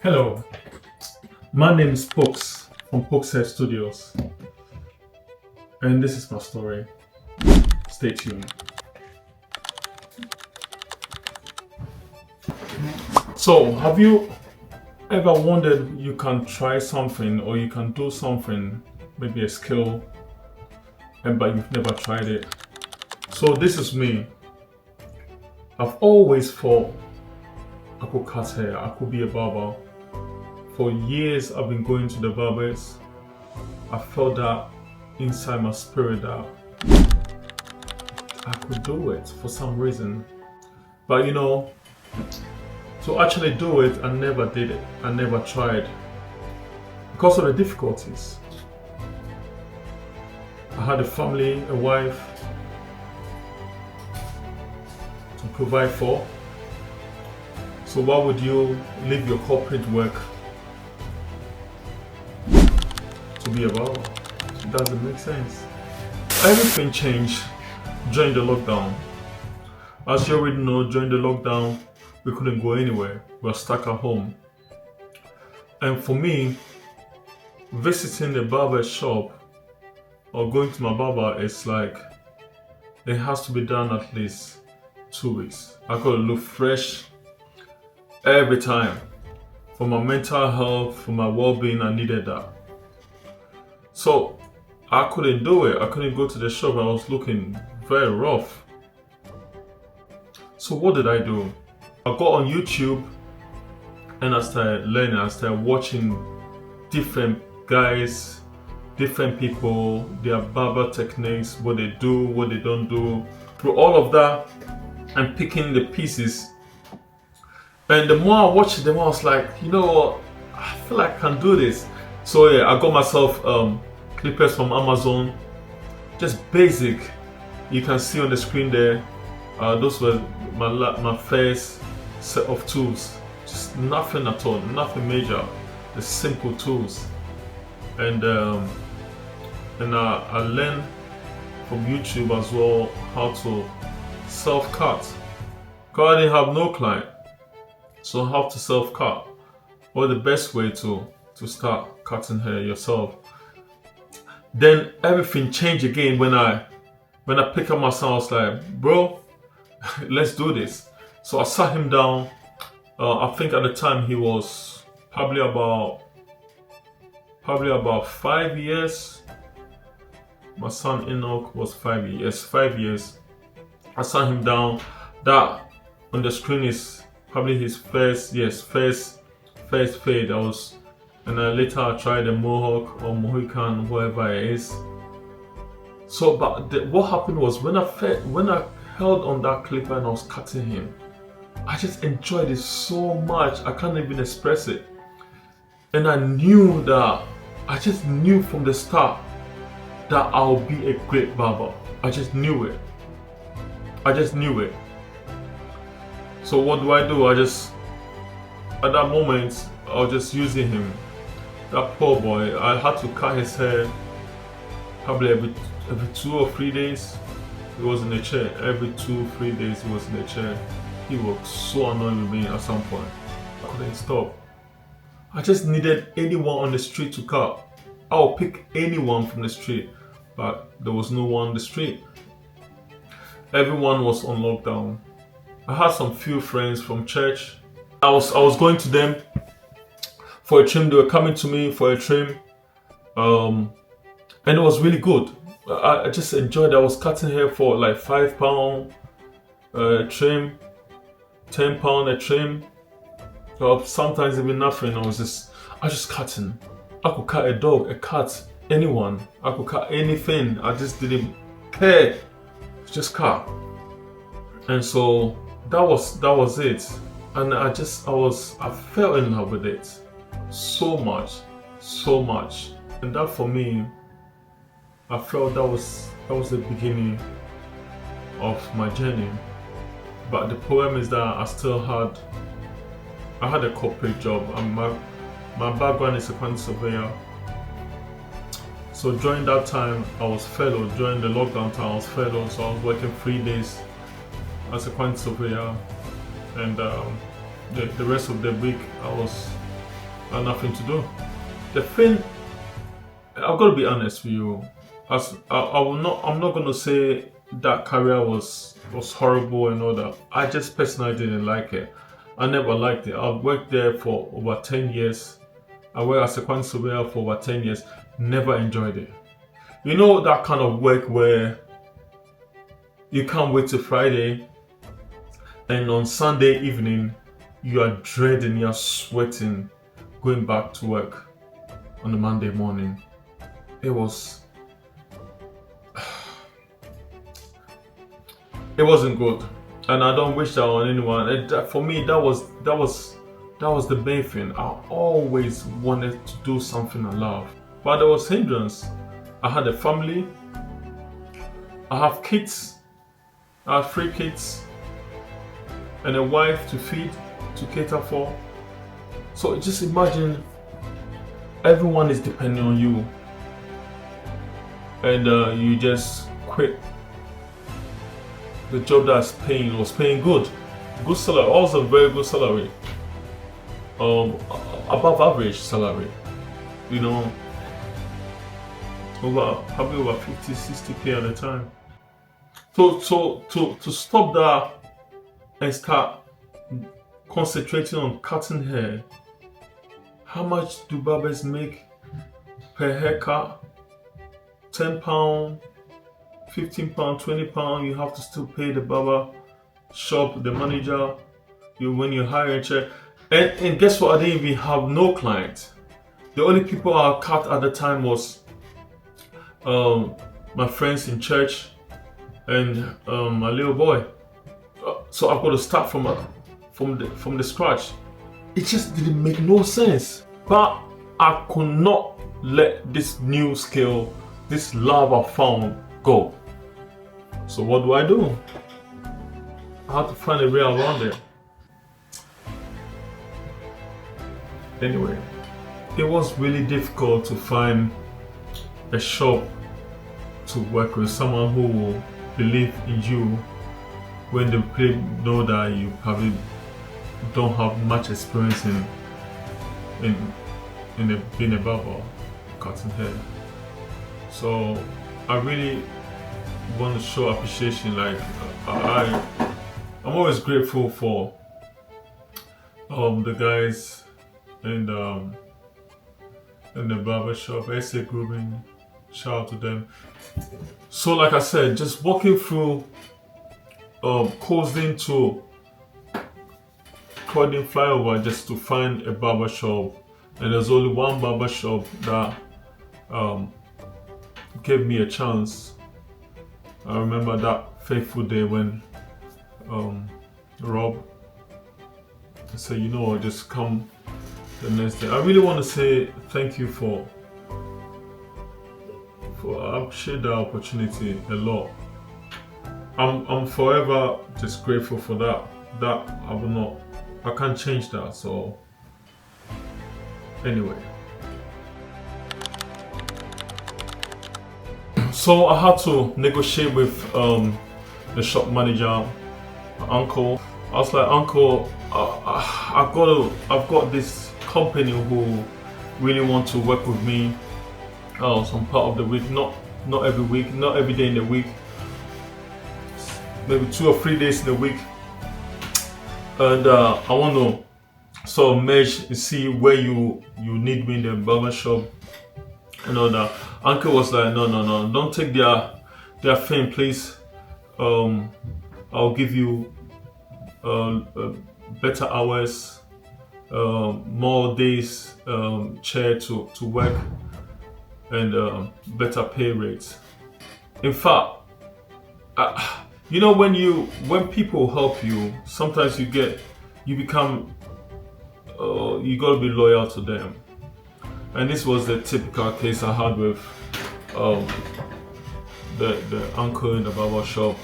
Hello, my name is Pokes from Pokes Hair Studios, and this is my story. Stay tuned. So, have you ever wondered you can try something or you can do something, maybe a skill, but you've never tried it? So, this is me. I've always thought I could cut hair, I could be a barber. For years, I've been going to the barbers. I felt that inside my spirit that I could do it for some reason. But to actually do it, I never did it. I never tried because of the difficulties. I had a family, a wife to provide for. So why would you leave your corporate work to be a barber? It doesn't make sense. Everything changed during the lockdown. As you already know, during the lockdown, we couldn't go anywhere. We were stuck at home. And for me, visiting the barber shop or going to my barber is like, it has to be done at least 2 weeks. I gotta look fresh every time. For my mental health, for my well-being, I needed that. So I couldn't do it. I couldn't go to the shop. I was looking very rough. So what did I do? I got on YouTube and I started learning. I started watching different guys, different people, their barber techniques, what they do, what they don't do. Through all of that, and picking the pieces. And the more I watched it, the more I was like, you know what? I feel like I can do this. So yeah, I got myself clippers from Amazon, just basic. You can see on the screen there. Those were my first set of tools. Just nothing at all, nothing major. The simple tools. And I learned from YouTube as well how to self-cut. Because I didn't have no client, so how to self-cut. Or the best way to start cutting hair yourself. Then everything changed again when I picked up my son. I was like, bro, let's do this. So I sat him down. I think at the time he was probably about 5 years. My son Enoch was 5 years. 5 years. I sat him down. That on the screen is probably his first fade. And later I tried a mohawk or mohican, whatever it is. So, but what happened was when I held on that clipper and I was cutting him, I just enjoyed it so much. I can't even express it. And I just knew from the start that I'll be a great barber. I just knew it. So what do? At that moment, I was just using him. That poor boy, I had to cut his hair probably every 2 or 3 days. He was in a chair. Every 2-3 days he was in a chair. He was so annoying with me at some point. I couldn't stop. I just needed anyone on the street to cut. I'll pick anyone from the street, but there was no one on the street. Everyone was on lockdown. I had some few friends from church. I was going to them for a trim. They were coming to me for a trim, and it was really good. I just enjoyed it. I was cutting hair for like £5 trim, £10 a trim, sometimes even nothing. I was just cutting. I could cut a dog, a cat, anyone. I could cut anything. I just didn't care. Just cut. And so that was it. And I fell in love with it so much. And that for me, I felt that was the beginning of my journey. But the problem is that I had a corporate job, and my background is a quantity surveyor. So during that time, I was furloughed. During the lockdown time, I was furloughed. So I was working 3 days as a quantity surveyor, and the rest of the week I was and nothing to do. The thing, I've got to be honest with you. As I'm not gonna say that career was horrible and all that. I just personally didn't like it. I never liked it. I've worked there for over 10 years. I worked as a quantity surveyor for over 10 years. Never enjoyed it. You know that kind of work where you can't wait till Friday, and on Sunday evening you are dreading, you're sweating, going back to work on the Monday morning. It wasn't good, and I don't wish that on anyone. For me, that was the main thing. I always wanted to do something I love, but there was hindrance. I had a family. I have kids. I have 3 kids and a wife to feed, to cater for. So just imagine everyone is depending on you, and you just quit the job was paying good salary, also very good salary, above average salary, you know, probably over 50-60K at the time. So to stop that and start concentrating on cutting hair, how much do barbers make per haircut? £10, £15, £20. You have to still pay the barber shop, the manager, when you hire a chair. And guess what? I didn't even have no clients. The only people I cut at the time was my friends in church and my little boy. So I've got to start from the scratch. It just didn't make no sense. But I could not let this new skill, this love I found, go. So what do? I had to find a way around it. Anyway, it was really difficult to find a shop to work with, someone who will believe in you when they know that you probably don't have much experience in being a barber, cutting hair. So I really want to show appreciation. Like I'm always grateful for the guys in the barber shop, SA Grooming. Shout out to them. So like I said, just walking through coasting to Croydon flyover just to find a barber shop, and there's only one barber shop that gave me a chance. I remember that fateful day when Rob said, you know, just come the next day. I really want to say thank you for I appreciate that opportunity a lot. I'm forever just grateful for that. I can't change that. So anyway, so I had to negotiate with the shop manager, my uncle. I was like, Uncle, I've got this company who really want to work with me some part of the week, not every week, not every day in the week, maybe 2 or 3 days in the week, and I want to sort of merge and see where you need me in the barber shop and all that. Uncle was like, no, don't take their fame, please. I'll give you better hours, more days chair to work, and better pay rates. In fact, you know, when people help you, sometimes you gotta be loyal to them. And this was the typical case I had with the uncle in the barber shop.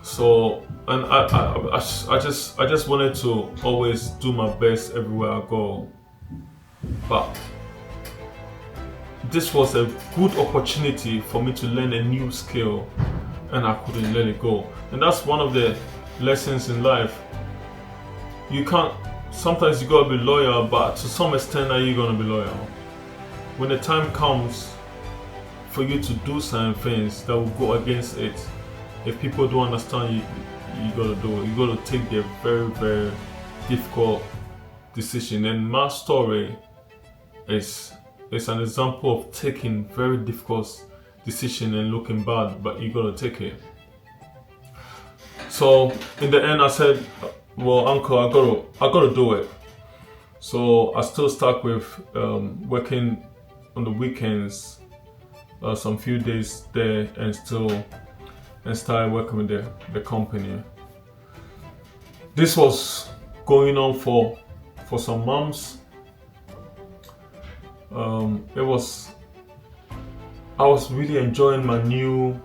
So, and I just wanted to always do my best everywhere I go, but this was a good opportunity for me to learn a new skill, and I couldn't let it go. And that's one of the lessons in life. You can't sometimes you gotta be loyal, but to some extent, are you gonna be loyal? When the time comes for you to do certain things that will go against it, if people don't understand you, you gotta do it. You gotta take the very, very difficult decision. And my story is an example of taking very difficult decision and looking bad, but you gotta take it. So in the end, I said, "Well, Uncle, I gotta do it." So I still stuck with working on the weekends, some few days there, and started working with the company. This was going on for some months. I was really enjoying my new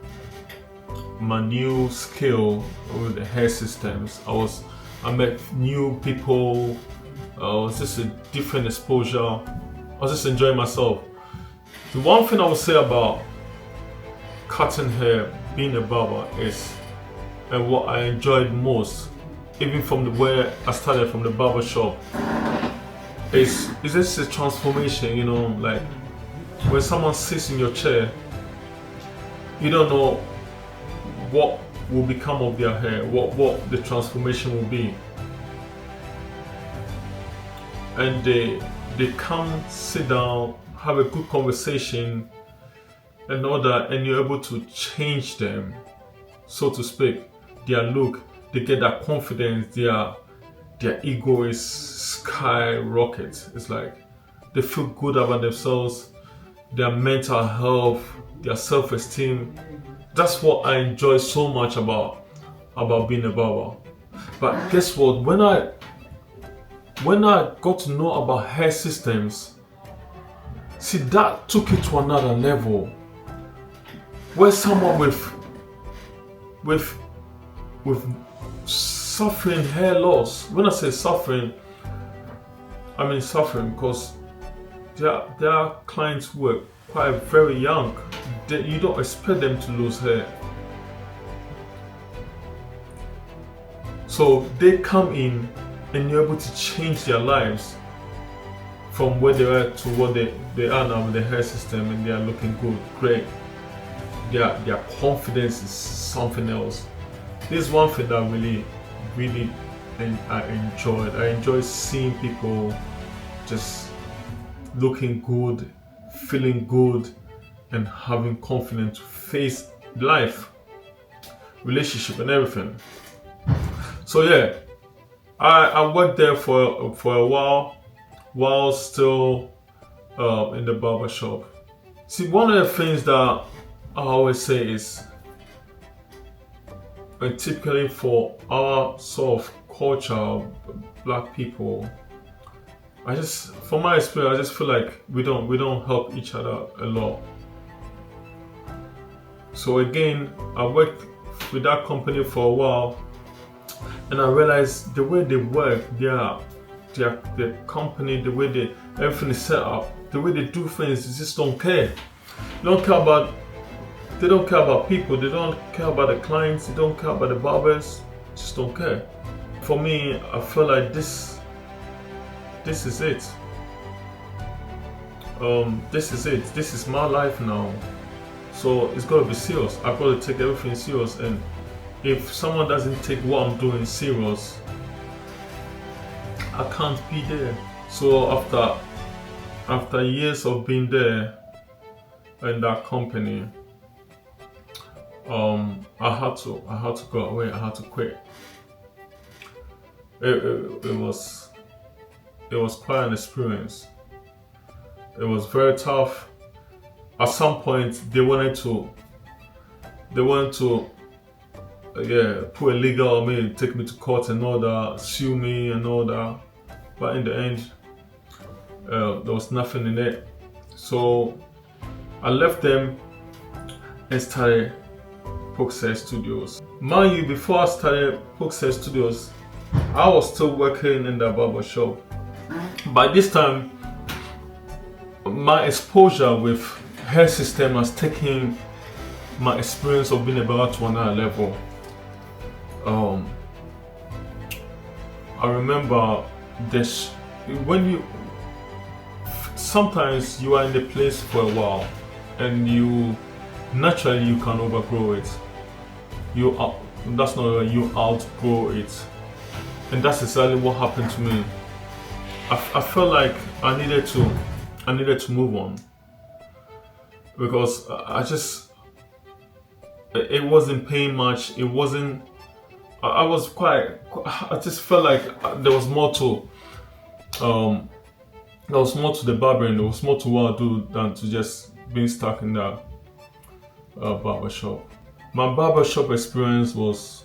skill with the hair systems. I met new people. It was just a different exposure. I was just enjoying myself. The one thing I would say about cutting hair, being a barber, and what I enjoyed most, even from where I started from the barber shop, is just a transformation. You know, like when someone sits in your chair, you don't know what will become of their hair, what the transformation will be. And they come, sit down, have a good conversation and all that, and you're able to change them, so to speak, their look. They get that confidence, their ego is skyrocket. It's like they feel good about themselves, their mental health, their self-esteem. That's what I enjoy so much about being a barber. But guess what? When I got to know about hair systems, see, that took it to another level. Where someone with suffering hair loss. When I say suffering, I mean suffering because there are clients who are quite very young. You don't expect them to lose hair. So they come in and you're able to change their lives from where they were to what they are now with the hair system, and they are looking good, great. Their confidence is something else. This is one thing that really I enjoyed. I enjoy seeing people just looking good, feeling good, and having confidence to face life, relationship, and everything. So yeah, I worked there for a while still in the barber shop. See, one of the things that I always say is, and typically for our sort of culture, black people, from my experience, I just feel like we don't help each other a lot. So again, I worked with that company for a while, and I realized the way they work, their company, the way everything is set up, the way they do things, they just don't care. They don't care about people, they don't care about the clients, they don't care about the barbers, just don't care. For me, I feel like this is it. This is my life now. So it's gotta be serious. I've got to take everything serious, and if someone doesn't take what I'm doing serious, I can't be there. So after years of being there in that company, I had to go away. I had to quit. It was quite an experience. It was very tough. At some point, they wanted to put a legal on me, take me to court and all that, sue me and all that. But in the end, there was nothing in it. So I left them and started Pokesay Studios. Mind you, before I started Pokesay Studios, I was still working in the barber shop. By this time, my exposure with hair system has taken my experience of being a barber to another level. I remember there's when you sometimes you are in the place for a while, and you naturally you can overgrow it. That's not right, you outgrow it, and that's exactly what happened to me. I felt like I needed to move on, because I just it wasn't paying much. It wasn't. I was quite. I just felt like there was more to there was more to the barbering. There was more to what I do than to just being stuck in that barbershop. My barbershop experience was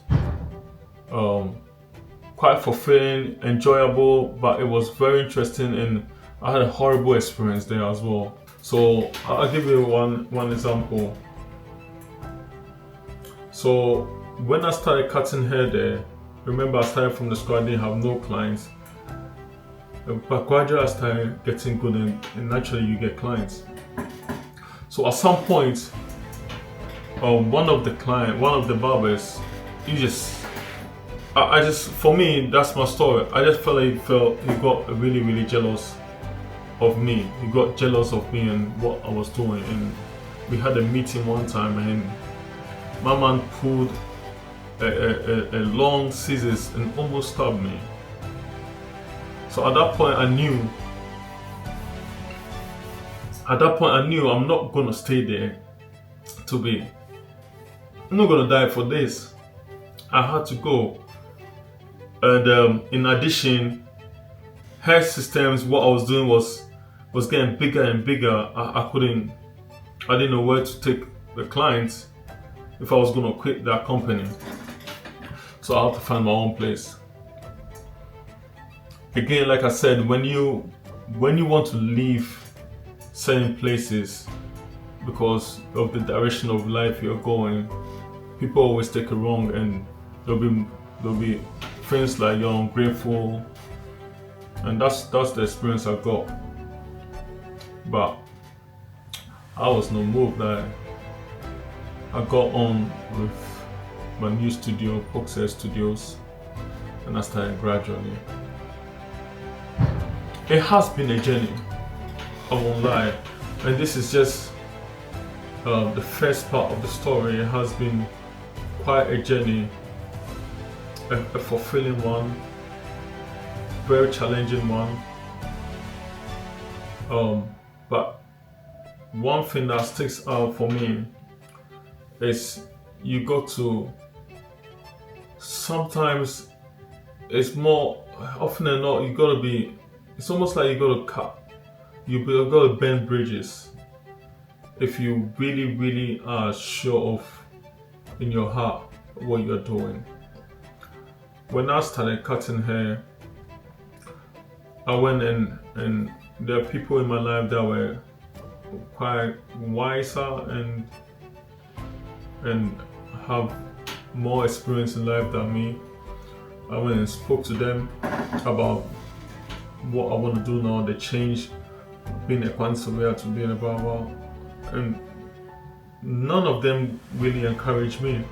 quite fulfilling, enjoyable, but it was very interesting, and I had a horrible experience there as well. So I'll give you one example. So when I started cutting hair there, remember I started from the scratch, I didn't have no clients. But gradually I started getting good, and naturally you get clients. So at some point, one of the barbers, for me, that's my story. I just felt like he got really, really jealous of me. He got jealous of me and what I was doing. And we had a meeting one time, and my man pulled a long scissors and almost stabbed me. So at that point I knew I'm not gonna stay there I'm not gonna die for this. I had to go. And in addition, hair systems, what I was doing was getting bigger and bigger. I didn't know where to take the clients if I was gonna quit that company. So I had to find my own place. Again, like I said, when you want to leave certain places because of the direction of life you're going, people always take it wrong, and there'll be things like you're ungrateful, and that's the experience I got. But I was no move that I got on with my new studio, Poxer Studios, and I started gradually. It has been a journey, I won't lie, and this is just the first part of the story. It has been quite a journey, a fulfilling one, very challenging one. But one thing that sticks out for me is you got to, sometimes it's more often than not, it's almost like you gotta bend bridges if you really, really are sure of in your heart what you're doing. When I started cutting hair, I went in, and there are people in my life that were quite wiser and have more experience in life than me. I went and spoke to them about what I want to do now, the change, being a conservator to being a barber, and none of them really encouraged me.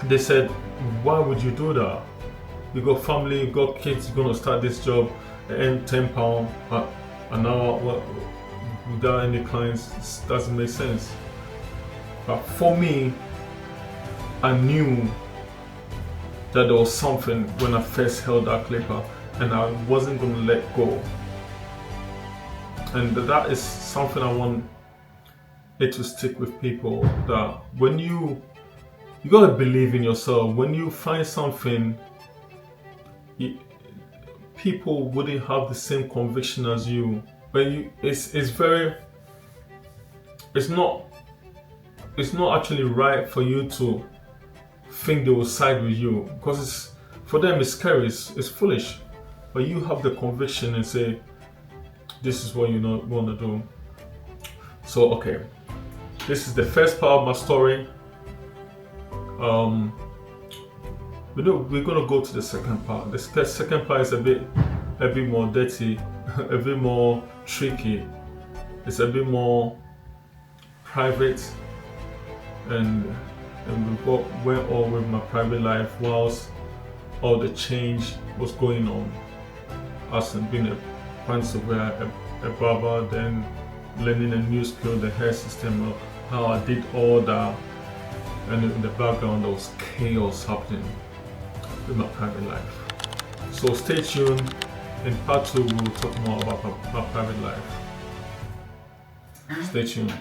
They said, why would you do that? You got family, you got kids, you're gonna start this job and £10 an hour without any clients. It doesn't make sense. But for me, I knew that there was something when I first held that clipper, and I wasn't gonna let go. And that is something I want it to stick with people, that when you gotta believe in yourself. When you find something, people wouldn't have the same conviction as you. But it's not actually right for you to think they will side with you, because for them it's scary, it's foolish. But you have the conviction and say, this is what you want to do. So okay, this is the first part of my story. We're gonna go to the second part. The second part is a bit more dirty, a bit more tricky. It's a bit more private, and we went all with my private life, whilst all the change was going on as in being a conservator, a barber, then learning a new skill, the hair system, how I did all that, and in the background there was chaos happening in my private life. So stay tuned. In part 2 we'll talk more about my private life. Stay tuned.